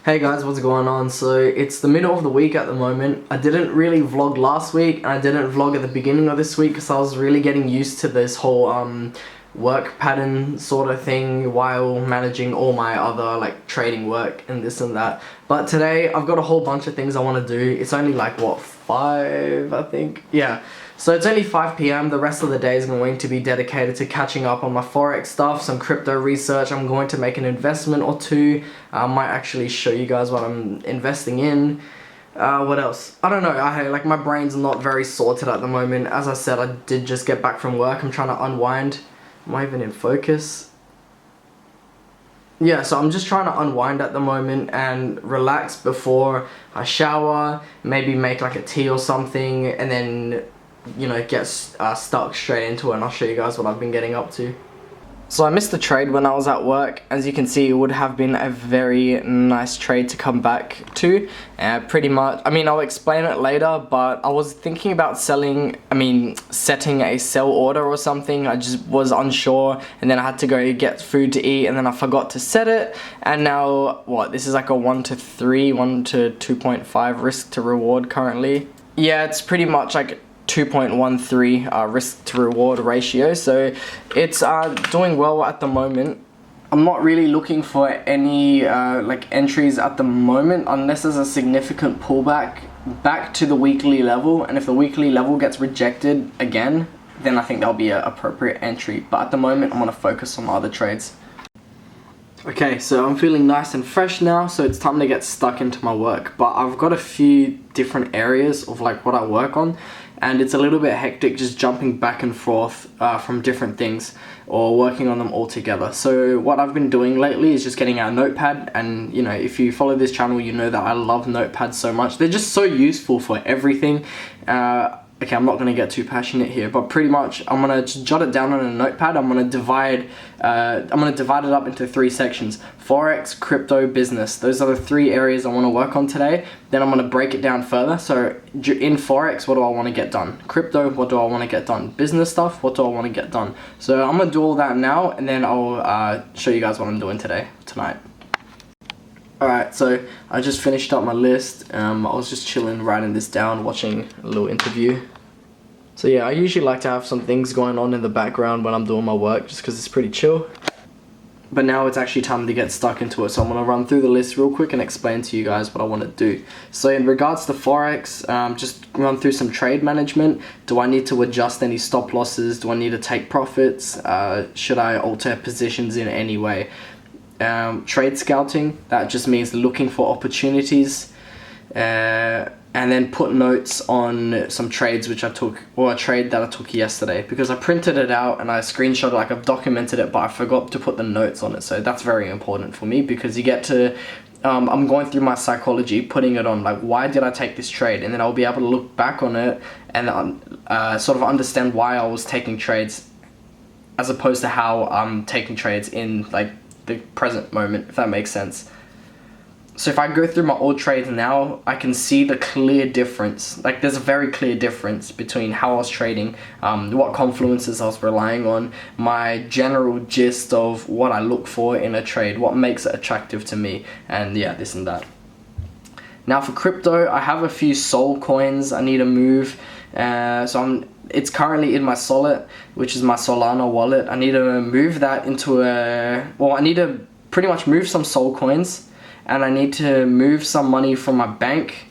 Hey guys, what's going on? So it's the middle of the week at the moment. I didn't really vlog last week and I didn't vlog at the beginning of this week because I was really getting used to this whole work pattern sort of thing while managing all my other like trading work and this and that. But today I've got a whole bunch of things I want to do. It's only like what, 5 I think? Yeah. So it's only 5 p.m. The rest of the day is going to be dedicated to catching up on my forex stuff, some crypto research. I'm going to make an investment or two. I might actually show you guys what I'm investing in. What else? I don't know. Like my brain's not very sorted at the moment. As I said, I did just get back from work. I'm trying to unwind. Am I even in focus? Yeah, so I'm just trying to unwind at the moment and relax before I shower, maybe make like a tea or something, and then get stuck straight into it, and I'll show you guys what I've been getting up to. So I missed the trade when I was at work. As you can see, it would have been a very nice trade to come back to. Pretty much, I'll explain it later, but I was thinking about setting a sell order or something. I just was unsure, and then I had to go get food to eat, and then I forgot to set it. And now, this is like a 1 to 3, 1 to 2.5 risk to reward currently. Yeah, it's pretty much like 2.13 risk to reward ratio, so it's doing well at the moment. I'm not really looking for any entries at the moment unless there's a significant pullback back to the weekly level, and if the weekly level gets rejected again, then I think that'll be an appropriate entry. But at the moment I'm going to focus on other trades. Okay, so I'm feeling nice and fresh now, so it's time to get stuck into my work. But I've got a few different areas of like what I work on, and it's a little bit hectic just jumping back and forth from different things or working on them all together. So what I've been doing lately is just getting out a notepad, and if you follow this channel, you know that I love notepads so much. They're just so useful for everything. Okay, I'm not going to get too passionate here, but pretty much I'm going to just jot it down on a notepad. I'm going to divide it up into 3 sections: forex, crypto, business. Those are the 3 areas I want to work on today. Then I'm going to break it down further. So in forex, what do I want to get done? Crypto, what do I want to get done? Business stuff, what do I want to get done? So I'm going to do all that now, and then I'll show you guys what I'm doing tonight. Alright, so I just finished up my list. I was just chilling, writing this down, watching a little interview. So yeah, I usually like to have some things going on in the background when I'm doing my work, just because it's pretty chill. But now it's actually time to get stuck into it, so I'm going to run through the list real quick and explain to you guys what I want to do. So in regards to Forex, just run through some trade management. Do I need to adjust any stop losses? Do I need to take profits? Should I alter positions in any way? Trade scouting, that just means looking for opportunities, and then put notes on some trades which I took, or a trade that I took yesterday, because I printed it out and I screenshot it, like I've documented it, but I forgot to put the notes on it. So that's very important for me, because you get to I'm going through my psychology, putting it on, like, why did I take this trade, and then I'll be able to look back on it and sort of understand why I was taking trades, as opposed to how I'm taking trades in like the present moment, if that makes sense. So if I go through my old trades now, I can see the clear difference. Like, there's a very clear difference between how I was trading, what confluences I was relying on, my general gist of what I look for in a trade, what makes it attractive to me, and yeah, this and that. Now for crypto, I have a few Sol coins I need to move. It's currently in my Solid, which is my Solana wallet. I need to move that into I need to pretty much move some Sol coins, and I need to move some money from my bank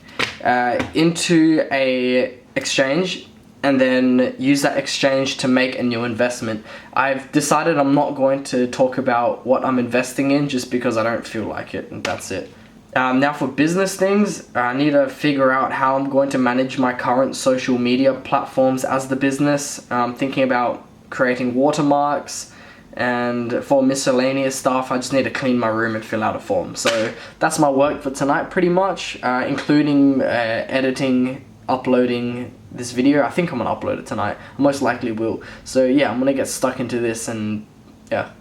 into a exchange, and then use that exchange to make a new investment. I've decided I'm not going to talk about what I'm investing in, just because I don't feel like it, and that's it. Now for business things, I need to figure out how I'm going to manage my current social media platforms as the business. I'm thinking about creating watermarks, and for miscellaneous stuff, I just need to clean my room and fill out a form. So that's my work for tonight pretty much, including editing, uploading this video. I think I'm going to upload it tonight. I most likely will. So yeah, I'm going to get stuck into this, and yeah.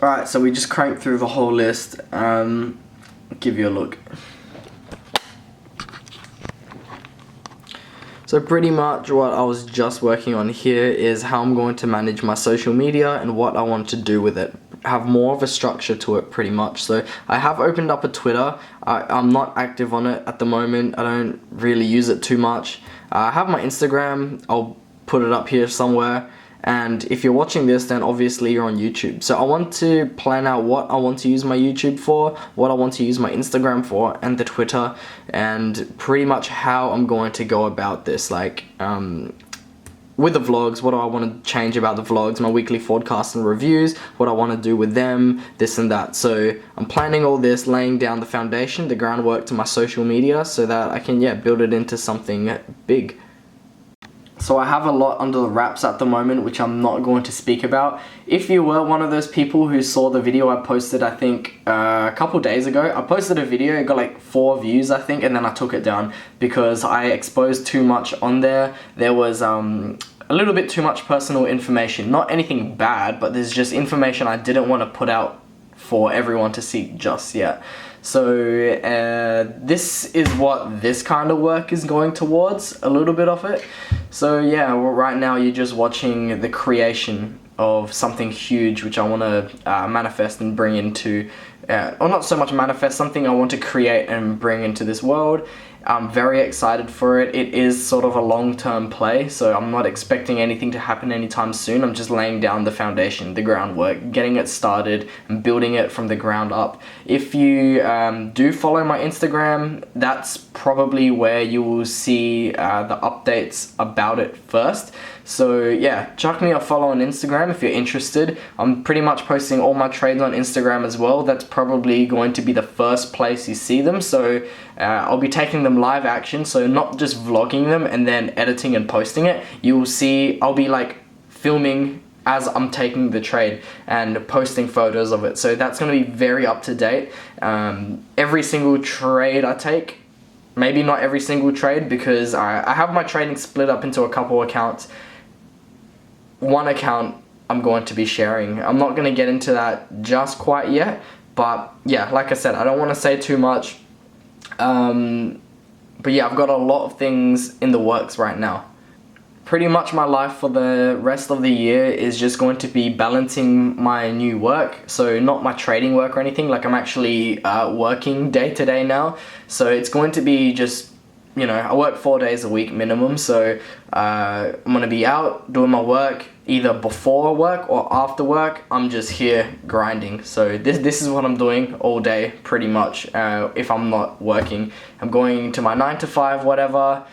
Alright, so we just cranked through the whole list. Give you a look. So pretty much what I was just working on here is how I'm going to manage my social media and what I want to do with it. have more of a structure to it pretty much. So I have opened up a Twitter. I'm not active on it at the moment. I don't really use it too much. I have my Instagram. I'll put it up here somewhere. And if you're watching this, then obviously you're on YouTube. So I want to plan out what I want to use my YouTube for, what I want to use my Instagram for, and the Twitter, and pretty much how I'm going to go about this. Like, with the vlogs, what do I want to change about the vlogs, my weekly forecasts and reviews, what I want to do with them, this and that. So I'm planning all this, laying down the foundation, the groundwork to my social media, so that I can, build it into something big. So I have a lot under the wraps at the moment, which I'm not going to speak about. If you were one of those people who saw the video I posted, I think a couple days ago, I posted a video, it got like 4 views I think, and then I took it down because I exposed too much on there. There was a little bit too much personal information, not anything bad, but there's just information I didn't want to put out for everyone to see just yet. So this is what this kind of work is going towards, a little bit of it. So yeah, well, right now you're just watching the creation of something huge which I want to manifest and bring into, or not so much manifest, something I want to create and bring into this world. I'm very excited for it. It is sort of a long-term play, so I'm not expecting anything to happen anytime soon. I'm just laying down the foundation, the groundwork, getting it started and building it from the ground up. If you do follow my Instagram, that's probably where you will see the updates about it first. So yeah, chuck me a follow on Instagram if you're interested. I'm pretty much posting all my trades on Instagram as well. That's probably going to be the first place you see them. So I'll be taking them live action, so not just vlogging them and then editing and posting it. You will see, I'll be like filming as I'm taking the trade and posting photos of it. So that's going to be very up to date. Every single trade I take, maybe not every single trade, because I have my trading split up into a couple accounts. One account I'm going to be sharing. I'm not going to get into that just quite yet, but yeah, like I said, I don't want to say too much. But yeah, I've got a lot of things in the works right now. Pretty much my life for the rest of the year is just going to be balancing my new work. So not my trading work or anything, like I'm actually working day to day now. So it's going to be just, I work 4 days a week minimum. So I'm going to be out doing my work either before work or after work. I'm just here grinding. So this is what I'm doing all day pretty much. If I'm not working, I'm going to my 9 to 5, whatever,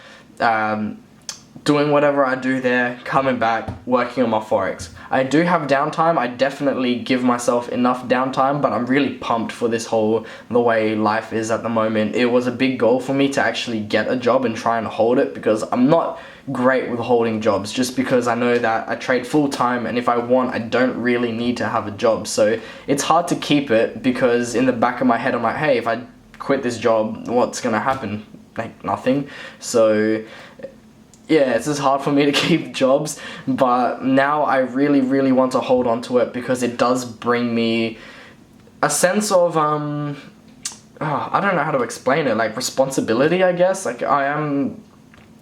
doing whatever I do there, coming back, working on my Forex. I do have downtime. I definitely give myself enough downtime, but I'm really pumped for the way life is at the moment. It was a big goal for me to actually get a job and try and hold it, because I'm not great with holding jobs, just because I know that I trade full time, and if I want, I don't really need to have a job. So it's hard to keep it, because in the back of my head, I'm like, hey, if I quit this job, what's gonna happen? Like, nothing. So yeah, it's just hard for me to keep jobs, but now I really, really want to hold on to it, because it does bring me a sense of, I don't know how to explain it, like responsibility, I guess. Like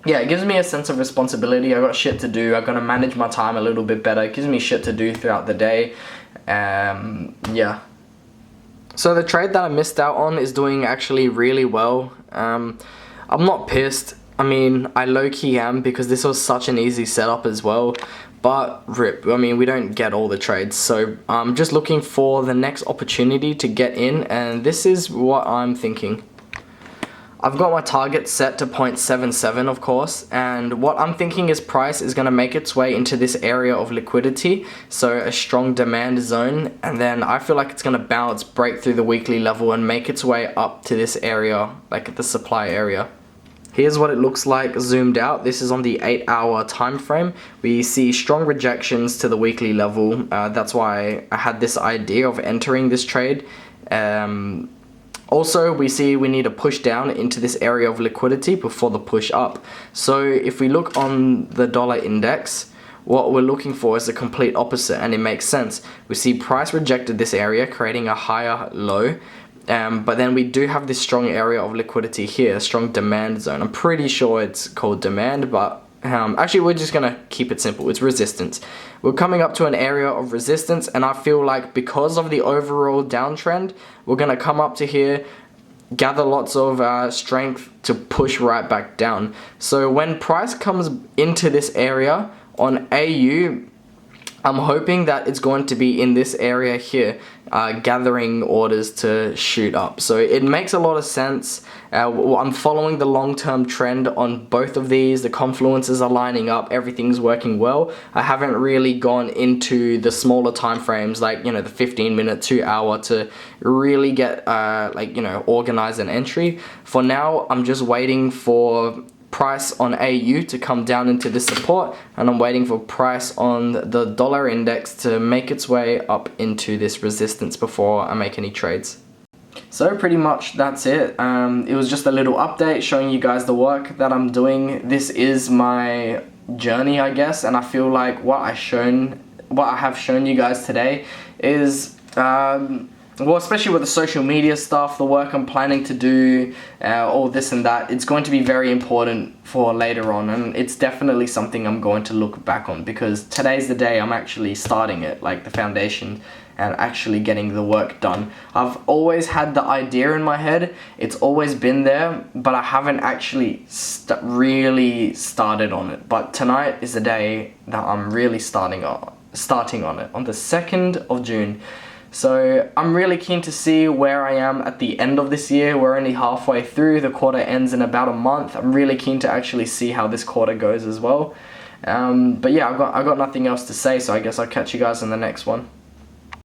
it gives me a sense of responsibility. I got shit to do. I gotta manage my time a little bit better. It gives me shit to do throughout the day. Yeah. So the trade that I missed out on is doing actually really well. I'm not pissed. I mean, I low-key am, because this was such an easy setup as well, but rip, I mean, we don't get all the trades, so I'm just looking for the next opportunity to get in, and this is what I'm thinking. I've got my target set to 0.77, of course, and what I'm thinking is price is going to make its way into this area of liquidity, so a strong demand zone, and then I feel like it's going to bounce, break through the weekly level, and make its way up to this area, like the supply area. Here's what it looks like zoomed out. This is on the 8-hour time frame. We see strong rejections to the weekly level. That's why I had this idea of entering this trade. Also, we see we need a push down into this area of liquidity before the push up. So if we look on the dollar index, what we're looking for is the complete opposite, and it makes sense. We see price rejected this area, creating a higher low. But then we do have this strong area of liquidity here, a strong demand zone. I'm pretty sure it's called demand, but Actually, we're just gonna keep it simple. It's resistance. We're coming up to an area of resistance, and I feel like because of the overall downtrend, we're gonna come up to here, gather lots of strength to push right back down. So when price comes into this area on AU, I'm hoping that it's going to be in this area here, gathering orders to shoot up. So it makes a lot of sense. I'm following the long-term trend on both of these. The confluences are lining up. Everything's working well. I haven't really gone into the smaller time frames, like, you know, the 15-minute, 2-hour, to really get, organize an entry. For now, I'm just waiting for price on AU to come down into this support, and I'm waiting for price on the dollar index to make its way up into this resistance before I make any trades. So pretty much that's it. It was just a little update showing you guys the work that I'm doing. This is my journey, I guess, and I feel like what I have shown you guys today is well, especially with the social media stuff, the work I'm planning to do, all this and that, it's going to be very important for later on, and it's definitely something I'm going to look back on, because today's the day I'm actually starting it, like the foundation, and actually getting the work done. I've always had the idea in my head, it's always been there, but I haven't actually really started on it. But tonight is the day that I'm really starting on it, on the 2nd of June. So I'm really keen to see where I am at the end of this year. We're only halfway through. The quarter ends in about a month. I'm really keen to actually see how this quarter goes as well. But yeah, I've got nothing else to say, so I guess I'll catch you guys in the next one.